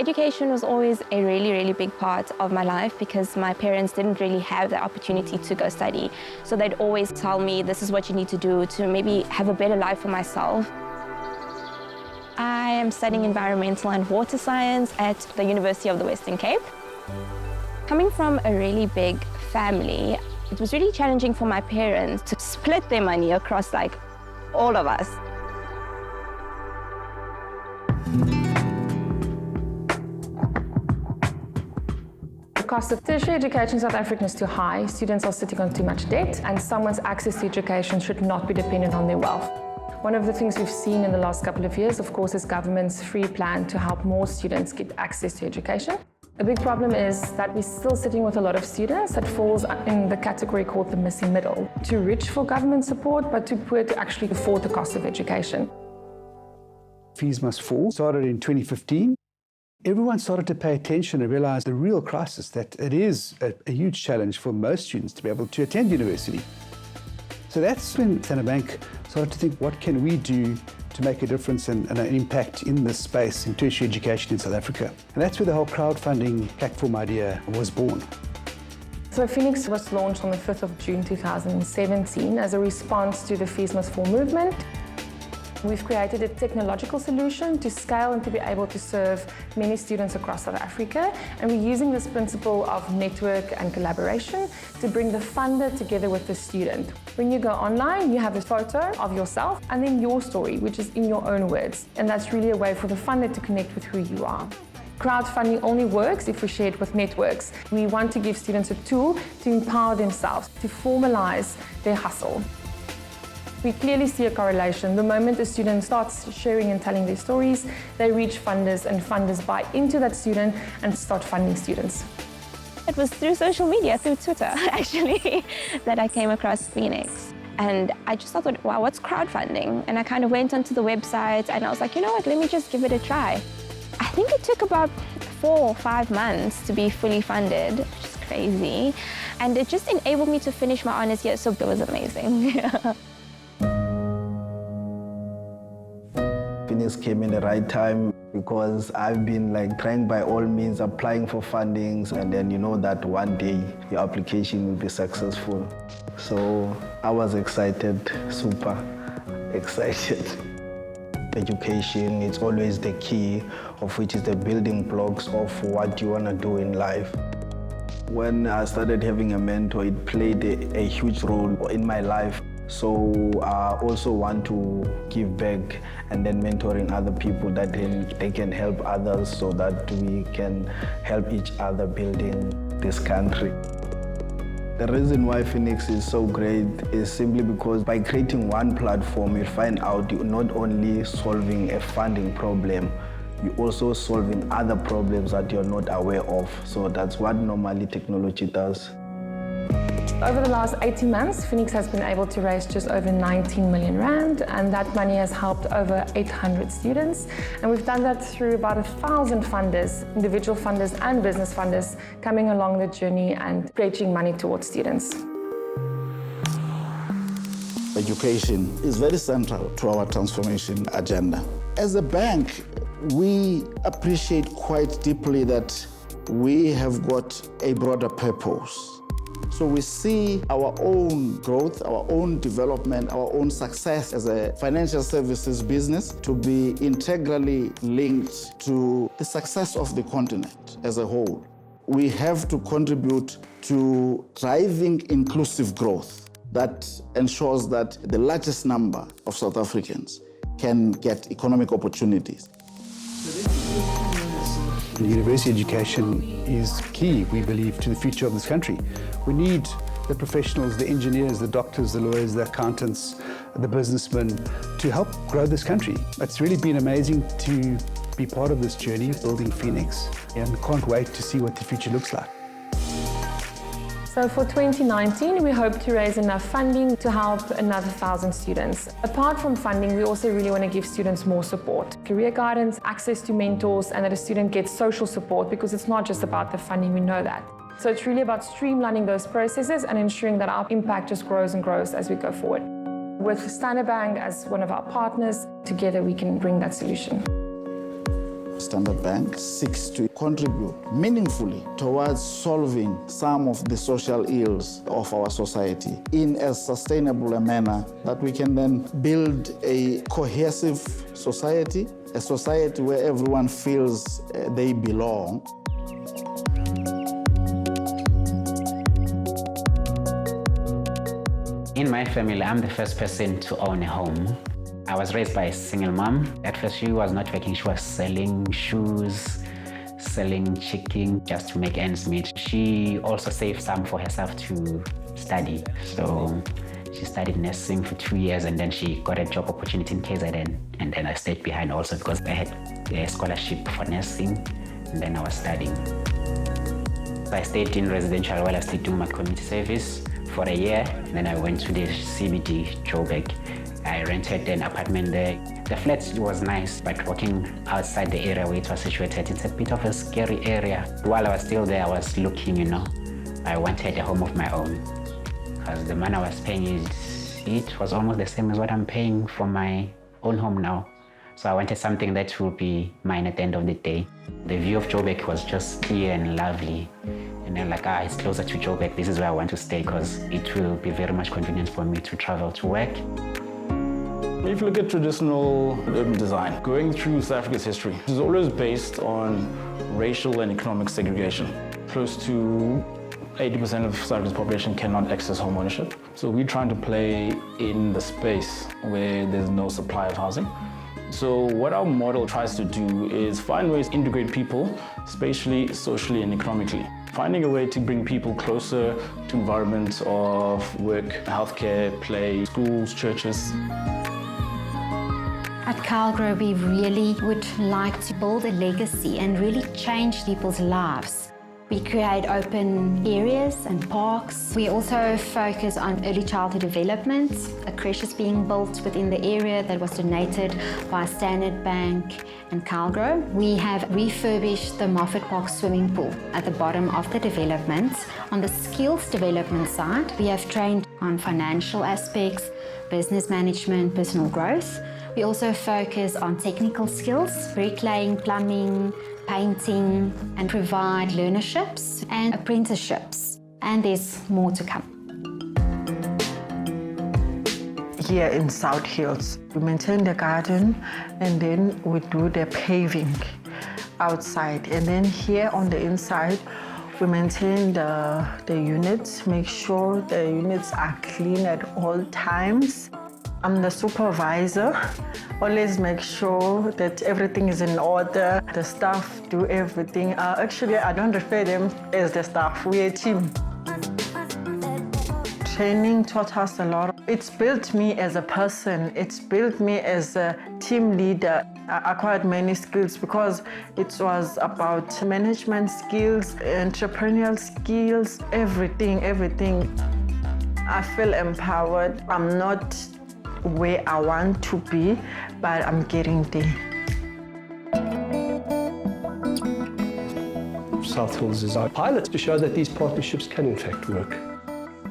Education was always a really big part of my life because my parents didn't really have the opportunity to go study. So they'd always tell me, this is what you need to do to maybe have a better life for myself. I am studying environmental and water science at the University of the Western Cape. Coming from a really big family, it was really challenging for my parents to split their money across like all of us. The cost of tertiary education in South Africa is too high. Students are sitting on too much debt, and someone's access to education should not be dependent on their wealth. One of the things we've seen in the last couple of years, of course, is government's free plan to help more students get access to education. The big problem is that we're still sitting with a lot of students that falls in the category called the missing middle. Too rich for government support, but too poor to actually afford the cost of education. Fees Must Fall started in 2015. Everyone started to pay attention and realize the real crisis, that it is a huge challenge for most students to be able to attend university. So that's when Standard Bank started to think, what can we do to make a difference and an impact in this space in tertiary education in South Africa? And that's where the whole crowdfunding platform idea was born. So Phoenix was launched on the 5th of June 2017 as a response to the Fees Must Fall movement. We've created a technological solution to scale and to be able to serve many students across South Africa. And we're using this principle of network and collaboration to bring the funder together with the student. When you go online, you have a photo of yourself and then your story, which is in your own words. And that's really a way for the funder to connect with who you are. Crowdfunding only works if we share it with networks. We want to give students a tool to empower themselves, to formalize their hustle. We clearly see a correlation. The moment a student starts sharing and telling their stories, they reach funders, and funders buy into that student and start funding students. It was through social media, through Twitter, actually, that I came across Phoenix. And I just thought, wow, what's crowdfunding? And I kind of went onto the website and I was like, you know what, let me just give it a try. I think it took about 4 or 5 months to be fully funded, which is crazy. And it just enabled me to finish my honours year, so it was amazing. Phoenix came in the right time because I've been trying by all means applying for fundings, and then you know that one day your application will be successful. So I was excited, super excited. Education is always the key, of which is the building blocks of what you want to do in life. When I started having a mentor, it played a huge role in my life. So I also want to give back and then mentoring other people that they can help others so that we can help each other building this country. The reason why Phoenix is so great is simply because by creating one platform, you find out you're not only solving a funding problem, you're also solving other problems that you're not aware of. So that's what normally technology does. Over the last 18 months, Phoenix has been able to raise just over 19 million rand, and that money has helped over 800 students. And we've done that through about 1,000 funders, individual funders and business funders, coming along the journey and pledging money towards students. Education is very central to our transformation agenda. As a bank, we appreciate quite deeply that we have got a broader purpose. So we see our own growth, our own development, our own success as a financial services business to be integrally linked to the success of the continent as a whole. We have to contribute to driving inclusive growth that ensures that the largest number of South Africans can get economic opportunities. University education is key, we believe, to the future of this country. We need the professionals, the engineers, the doctors, the lawyers, the accountants, the businessmen to help grow this country. It's really been amazing to be part of this journey, building Phoenix, and can't wait to see what the future looks like. So for 2019, we hope to raise enough funding to help another 1,000 students. Apart from funding, we also really want to give students more support. Career guidance, access to mentors, and that a student gets social support, because it's not just about the funding, we know that. So it's really about streamlining those processes and ensuring that our impact just grows and grows as we go forward. With Standard Bank as one of our partners, together we can bring that solution. Standard Bank seeks to contribute meaningfully towards solving some of the social ills of our society in as sustainable a manner that we can then build a cohesive society, a society where everyone feels they belong. In my family, I'm the first person to own a home. I was raised by a single mom. At first, she was not working. She was selling shoes, selling chicken just to make ends meet. She also saved some for herself to study. So she studied nursing for 2 years and then she got a job opportunity in KZN. And then I stayed behind also because I had a scholarship for nursing and then I was studying. So I stayed in residential while I was still doing my community service for a year. And then I went to the CBD, Joburg. I rented an apartment there. The flat was nice, but walking outside the area where it was situated, it's a bit of a scary area. While I was still there, I was looking, I wanted a home of my own. Because the money I was paying, it was almost the same as what I'm paying for my own home now. So I wanted something that will be mine at the end of the day. The view of Joburg was just clear and lovely. And then it's closer to Joburg. This is where I want to stay because it will be very much convenient for me to travel to work. If you look at traditional urban design, going through South Africa's history, it is always based on racial and economic segregation. Close to 80% of South Africa's population cannot access home ownership. So we're trying to play in the space where there's no supply of housing. So what our model tries to do is find ways to integrate people spatially, socially, and economically. Finding a way to bring people closer to environments of work, healthcare, play, schools, churches. At Calgro, we really would like to build a legacy and really change people's lives. We create open areas and parks. We also focus on early childhood development. A creche is being built within the area that was donated by Standard Bank and Calgro. We have refurbished the Moffat Park swimming pool at the bottom of the development. On the skills development side, we have trained on financial aspects, business management, personal growth. We also focus on technical skills, bricklaying, plumbing, painting, and provide learnerships and apprenticeships. And there's more to come. Here in South Hills, we maintain the garden and then we do the paving outside. And then here on the inside, we maintain the units, make sure the units are clean at all times. I'm the supervisor, always make sure that everything is in order, the staff do everything. Actually, I don't refer them as the staff, we're a team. Training taught us a lot. It's built me as a person, it's built me as a team leader. I acquired many skills because it was about management skills, entrepreneurial skills, everything. I feel empowered. I'm not where I want to be, but I'm getting there. South Hills is our pilot to show that these partnerships can in fact work.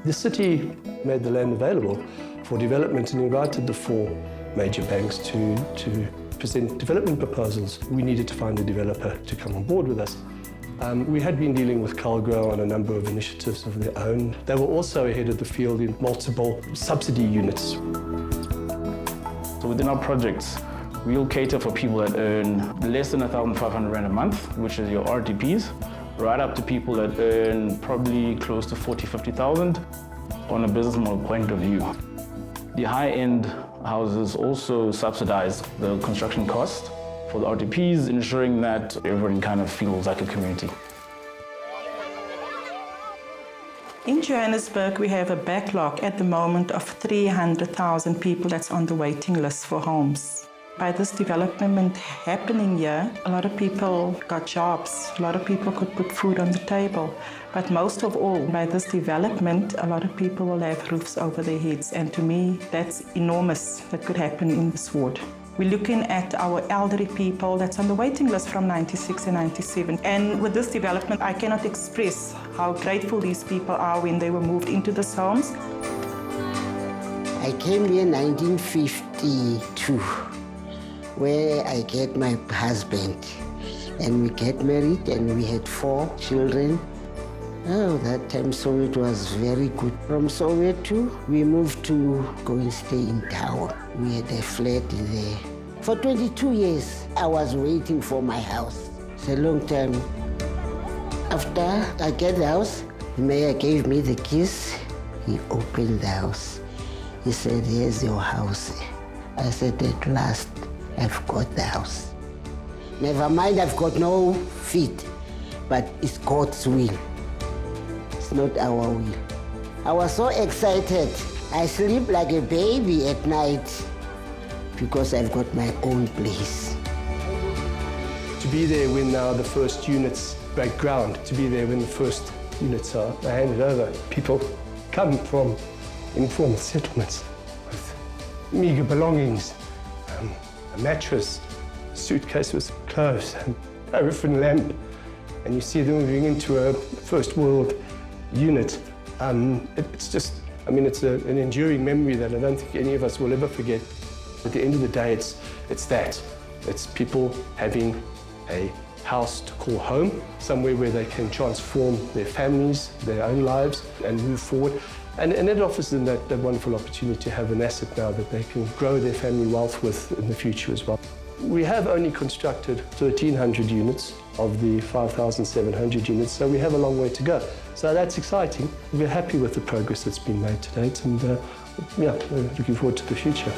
The city made the land available for development and invited the 4 major banks to present development proposals. We needed to find a developer to come on board with us. We had been dealing with Calgro on a number of initiatives of their own. They were also ahead of the field in multiple subsidy units. So within our projects, we'll cater for people that earn less than 1,500 Rand a month, which is your RTPs, right up to people that earn probably close to 50,000 on a business model point of view. The high-end houses also subsidize the construction cost for the RTPs, ensuring that everyone kind of feels like a community. In Johannesburg, we have a backlog at the moment of 300,000 people that's on the waiting list for homes. By this development happening here, a lot of people got jobs, a lot of people could put food on the table. But most of all, by this development, a lot of people will have roofs over their heads. And to me, that's enormous that could happen in this ward. We're looking at our elderly people that's on the waiting list from 96 and 97. And with this development, I cannot express how grateful these people are when they were moved into these homes. I came here in 1952, where I get my husband. And we get married and we had 4 children. Oh, that time Soweto was very good. From Soweto, we moved to go and stay in town. We had a flat there. For 22 years, I was waiting for my house. It's a long time. After I get the house, the mayor gave me the keys. He opened the house. He said, here's your house. I said, at last, I've got the house. Never mind, I've got no feet, but it's God's will. It's not our will. I was so excited. I sleep like a baby at night because I've got my own place. To be there when now the first units break ground, to be there when the first units are handed over. People come from informal settlements with meager belongings, a mattress, a suitcase with clothes, and a paraffin lamp. And you see them moving into a first world unit. It's just, I mean, it's an enduring memory that I don't think any of us will ever forget. At the end of the day, it's that. It's people having a house to call home, somewhere where they can transform their families, their own lives, and move forward. And it offers them that wonderful opportunity to have an asset now that they can grow their family wealth with in the future as well. We have only constructed 1,300 units of the 5,700 units, so we have a long way to go. So that's exciting. We're happy with the progress that's been made to date, and yeah, we're looking forward to the future.